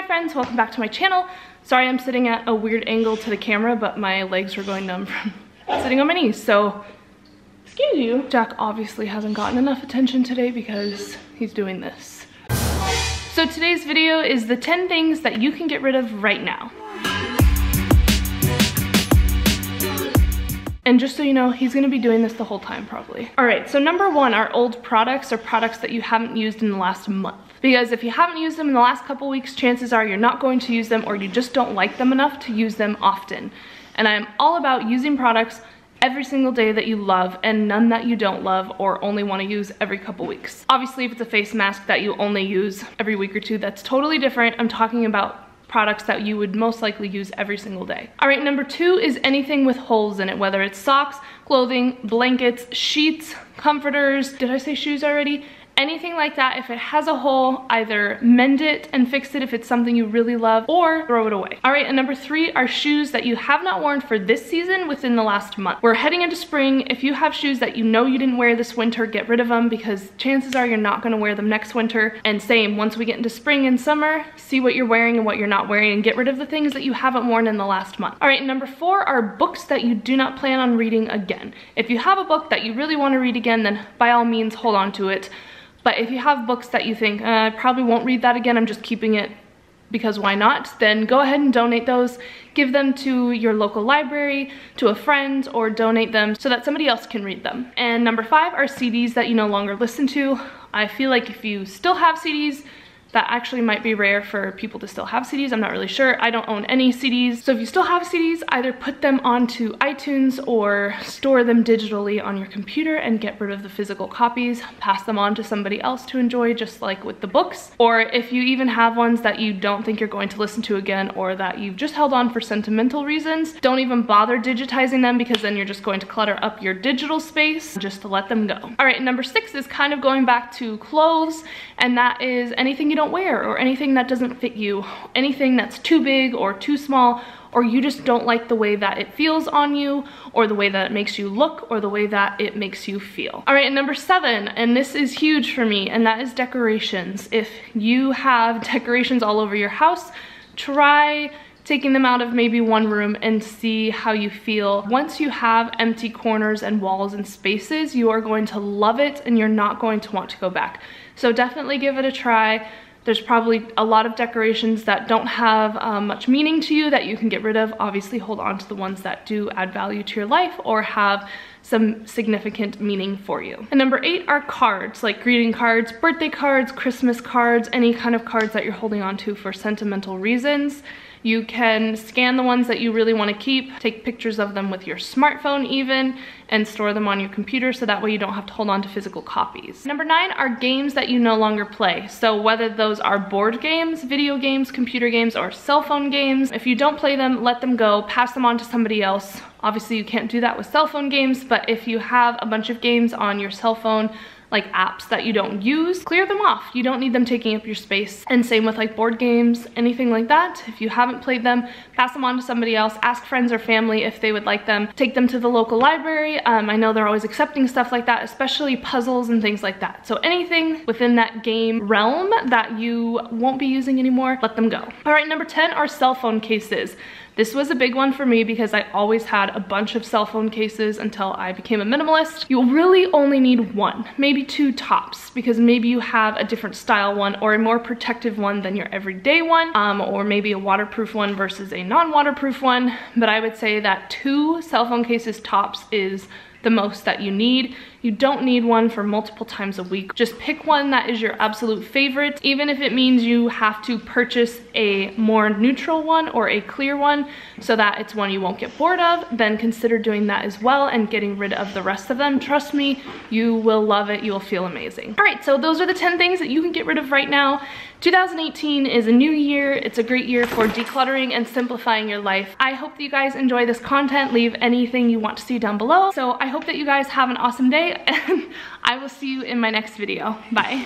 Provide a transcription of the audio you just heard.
Hi friends, welcome back to my channel. Sorry I'm sitting at a weird angle to the camera, but my legs were going numb from sitting on my knees, so excuse you. Jack obviously hasn't gotten enough attention today because he's doing this. So today's video is the 10 things that you can get rid of right now. And just so you know, he's gonna be doing this the whole time probably. All right, so number one are old products or products that you haven't used in the last month. Because if you haven't used them in the last couple weeks, chances are you're not going to use them or you just don't like them enough to use them often. And I'm all about using products every single day that you love and none that you don't love or only want to use every couple weeks. Obviously, if it's a face mask that you only use every week or two, that's totally different. I'm talking about products that you would most likely use every single day. All right, number two is anything with holes in it, whether it's socks, clothing, blankets, sheets, comforters. Did I say shoes already? Anything like that, if it has a hole, either mend it and fix it if it's something you really love, or throw it away. All right, and number three are shoes that you have not worn for this season within the last month. We're heading into spring. If you have shoes that you know you didn't wear this winter, get rid of them because chances are you're not gonna wear them next winter. And same, once we get into spring and summer, see what you're wearing and what you're not wearing and get rid of the things that you haven't worn in the last month. All right, and number four are books that you do not plan on reading again. If you have a book that you really wanna read again, then by all means, hold on to it. But if you have books that you think, I probably won't read that again, I'm just keeping it because why not, then go ahead and donate those. Give them to your local library, to a friend, or donate them so that somebody else can read them. And number five are CDs that you no longer listen to. I feel like if you still have CDs, that actually might be rare for people to still have CDs. I'm not really sure. I don't own any CDs. So if you still have CDs, either put them onto iTunes or store them digitally on your computer and get rid of the physical copies. Pass them on to somebody else to enjoy, just like with the books. Or if you even have ones that you don't think you're going to listen to again or that you've just held on for sentimental reasons, don't even bother digitizing them because then you're just going to clutter up your digital space just to let them go. All right, number six is kind of going back to clothes, and that is anything you don't wear or anything that doesn't fit you, anything that's too big or too small, or you just don't like the way that it feels on you or the way that it makes you look or the way that it makes you feel. All right, and number seven, and this is huge for me, and that is decorations. If you have decorations all over your house, try taking them out of maybe one room and see how you feel. Once you have empty corners and walls and spaces, you are going to love it and you're not going to want to go back. So definitely give it a try. There's probably a lot of decorations that don't have much meaning to you that you can get rid of. Obviously, hold on to the ones that do add value to your life or have some significant meaning for you. And number eight are cards, like greeting cards, birthday cards, Christmas cards, any kind of cards that you're holding on to for sentimental reasons. You can scan the ones that you really want to keep, take pictures of them with your smartphone even, and store them on your computer so that way you don't have to hold on to physical copies. Number nine are games that you no longer play. So whether those are board games, video games, computer games, or cell phone games, if you don't play them, let them go, pass them on to somebody else. Obviously you can't do that with cell phone games, but if you have a bunch of games on your cell phone, like apps that you don't use, clear them off. You don't need them taking up your space. And same with like board games, anything like that. If you haven't played them, pass them on to somebody else, ask friends or family if they would like them, take them to the local library. I know they're always accepting stuff like that, especially puzzles and things like that. So anything within that game realm that you won't be using anymore, let them go. All right, number 10 are cell phone cases. This was a big one for me because I always had a bunch of cell phone cases until I became a minimalist. You'll really only need one, maybe two tops, because maybe you have a different style one or a more protective one than your everyday one, or maybe a waterproof one versus a non-waterproof one. But I would say that two cell phone cases tops is the most that you need. You don't need one for multiple times a week. Just pick one that is your absolute favorite, even if it means you have to purchase a more neutral one or a clear one so that it's one you won't get bored of, then consider doing that as well and getting rid of the rest of them. Trust me, you will love it. You will feel amazing. All right, so those are the 10 things that you can get rid of right now. 2018 is a new year. It's a great year for decluttering and simplifying your life. I hope that you guys enjoy this content. Leave anything you want to see down below. So I hope that you guys have an awesome day and I will see you in my next video. Bye.